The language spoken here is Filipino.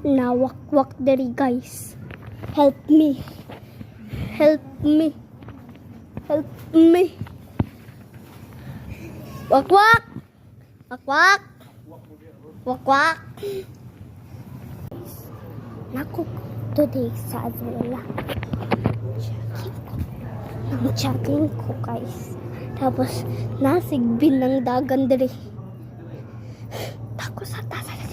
nawakwak diri guys. Help me. Help me. Help me. Wakwak. Wakwak. Wakwak. Naku today sa Azrela. Checking ko guys. Tapos nasigbin ng dagan diri. Tako sa tasa.